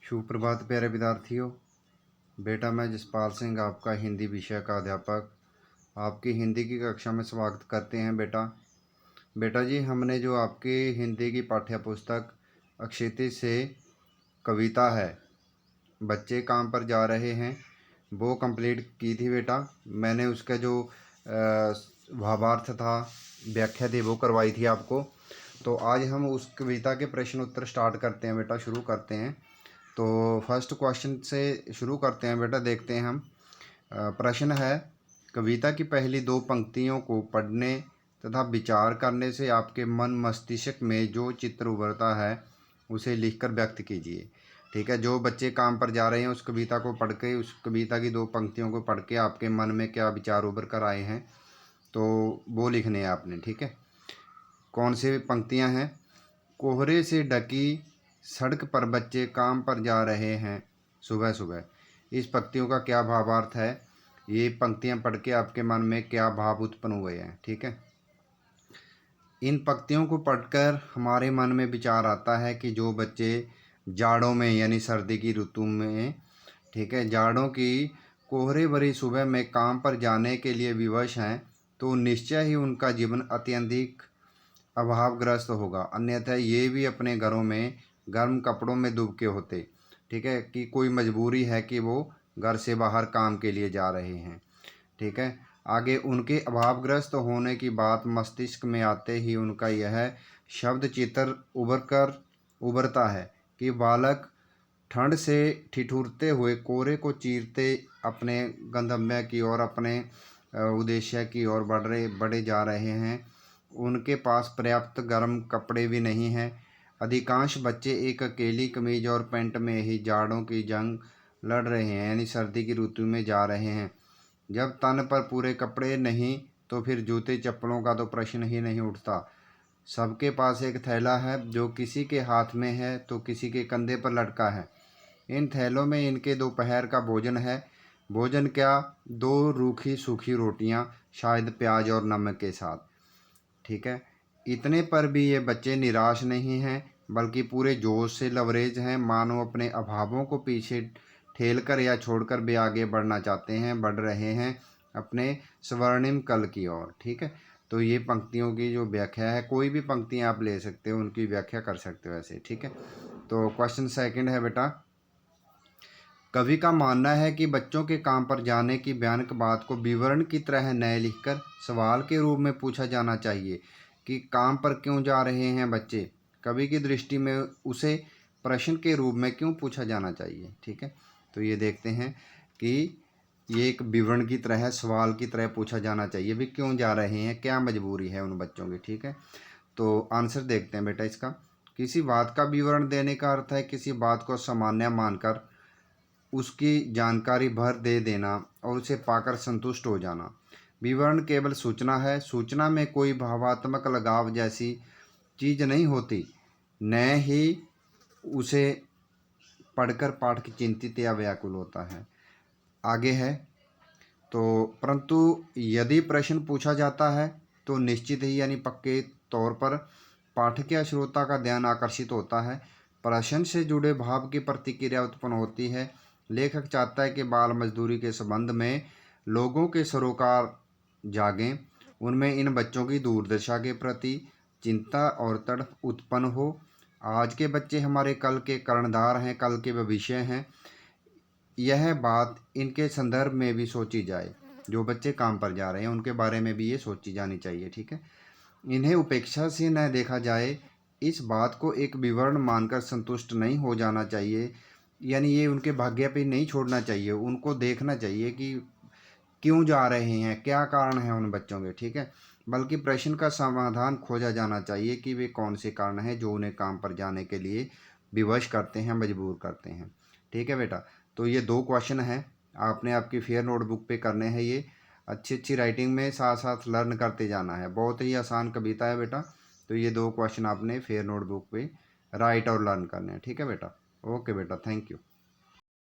शुभ प्रभात प्यारे विद्यार्थियों। बेटा मैं जसपाल सिंह आपका हिंदी विषय का अध्यापक आपकी हिंदी की कक्षा में स्वागत करते हैं। बेटा जी हमने जो आपकी हिंदी की पाठ्य पुस्तक अक्षितिज से कविता है बच्चे काम पर जा रहे हैं वो कंप्लीट की थी बेटा। मैंने उसका जो भावार्थ था, व्याख्या थी, वो करवाई थी आपको। तो आज हम उस कविता के प्रश्न उत्तर स्टार्ट करते हैं बेटा, शुरू करते हैं। तो फर्स्ट क्वेश्चन से शुरू करते हैं बेटा, देखते हैं हम। प्रश्न है, कविता की पहली दो पंक्तियों को पढ़ने तथा विचार करने से आपके मन मस्तिष्क में जो चित्र उभरता है उसे लिखकर व्यक्त कीजिए। ठीक है, जो बच्चे काम पर जा रहे हैं उस कविता को पढ़ के, उस कविता की दो पंक्तियों को पढ़ के आपके मन में क्या विचार उभर कर आए हैं तो वो लिखने हैं आपने। ठीक है, कौन सी पंक्तियां हैं? कोहरे से ढकी सड़क पर बच्चे काम पर जा रहे हैं सुबह सुबह। इस पंक्तियों का क्या भावार्थ है? ये पंक्तियां पढ़ के आपके मन में क्या भाव उत्पन्न हुए हैं? ठीक है, इन पंक्तियों को पढ़कर हमारे मन में विचार आता है कि जो बच्चे जाड़ों में यानी सर्दी की ऋतु में, ठीक है, जाड़ों की कोहरे भरी सुबह में काम पर जाने के लिए विवश हैं तो निश्चय ही उनका जीवन अत्यधिक अभावग्रस्त होगा, अन्यथा ये भी अपने घरों में गर्म कपड़ों में दुबके होते। ठीक है, कि कोई मजबूरी है कि वो घर से बाहर काम के लिए जा रहे हैं। ठीक है, आगे उनके अभावग्रस्त होने की बात मस्तिष्क में आते ही उनका यह शब्द चित्र उभरता है कि बालक ठंड से ठिठुरते हुए कोहरे को चीरते अपने गंतव्य की ओर, अपने उद्देश्य की ओर बढ़े जा रहे हैं। उनके पास पर्याप्त गर्म कपड़े भी नहीं हैं। अधिकांश बच्चे एक अकेली कमीज और पैंट में ही जाड़ों की जंग लड़ रहे हैं, यानी सर्दी की ऋतु में जा रहे हैं। जब तन पर पूरे कपड़े नहीं तो फिर जूते चप्पलों का तो प्रश्न ही नहीं उठता। सबके पास एक थैला है जो किसी के हाथ में है तो किसी के कंधे पर लटका है। इन थैलों में इनके दोपहर का भोजन है। भोजन क्या, दो रूखी सूखी रोटियां, शायद प्याज और नमक के साथ। ठीक है, इतने पर भी ये बच्चे निराश नहीं हैं बल्कि पूरे जोश से लवरेज हैं, मानो अपने अभावों को पीछे ठेल कर या छोड़कर भी आगे बढ़ना चाहते हैं, बढ़ रहे हैं अपने स्वर्णिम कल की ओर। ठीक है, तो ये पंक्तियों की जो व्याख्या है, कोई भी पंक्तियां आप ले सकते हो, उनकी व्याख्या कर सकते हो ऐसे। ठीक है, तो क्वेश्चन सेकंड है बेटा, कवि का मानना है कि बच्चों के काम पर जाने की भयानक बात को विवरण की तरह न लिखकर सवाल के रूप में पूछा जाना चाहिए कि काम पर क्यों जा रहे हैं बच्चे। कवि की दृष्टि में उसे प्रश्न के रूप में क्यों पूछा जाना चाहिए। ठीक है, तो ये देखते हैं कि ये एक विवरण की तरह, सवाल की तरह पूछा जाना चाहिए भी क्यों जा रहे हैं, क्या मजबूरी है उन बच्चों की। ठीक है, तो आंसर देखते हैं बेटा इसका। किसी बात का विवरण देने का अर्थ है किसी बात को सामान्य मानकर उसकी जानकारी भर दे देना और उसे पाकर संतुष्ट हो जाना। विवरण केवल सूचना है, सूचना में कोई भावात्मक लगाव जैसी चीज़ नहीं होती, न ही उसे पढ़कर पाठक चिंतित या व्याकुल होता है। आगे है, तो परंतु यदि प्रश्न पूछा जाता है तो निश्चित ही यानी पक्के तौर पर पाठक या श्रोता का ध्यान आकर्षित होता है। प्रश्न से जुड़े भाव की प्रतिक्रिया उत्पन्न होती है। लेखक चाहता है कि बाल मजदूरी के संबंध में लोगों के सरोकार जागें, उनमें इन बच्चों की दुर्दशा के प्रति चिंता और तड़प उत्पन्न हो। आज के बच्चे हमारे कल के कर्णधार हैं, कल के भविष्य हैं। यह बात इनके संदर्भ में भी सोची जाए, जो बच्चे काम पर जा रहे हैं उनके बारे में भी ये सोची जानी चाहिए। ठीक है, इन्हें उपेक्षा से न देखा जाए, इस बात को एक विवरण मानकर संतुष्ट नहीं हो जाना चाहिए, यानी ये उनके भाग्य पे नहीं छोड़ना चाहिए, उनको देखना चाहिए कि क्यों जा रहे हैं, क्या कारण है उन बच्चों के। ठीक है, बल्कि प्रश्न का समाधान खोजा जाना चाहिए कि वे कौन से कारण हैं जो उन्हें काम पर जाने के लिए विवश करते हैं, मजबूर करते हैं। ठीक है बेटा, तो ये दो क्वेश्चन हैं, आपने आपकी फेयर नोटबुक पे करने हैं। ये अच्छी अच्छी राइटिंग में साथ साथ लर्न करते जाना है, बहुत ही आसान कविता है बेटा। तो ये दो क्वेश्चन आपने फेयर नोटबुक पे राइट और लर्न करने हैं। ठीक है बेटा, ओके बेटा, थैंक यू।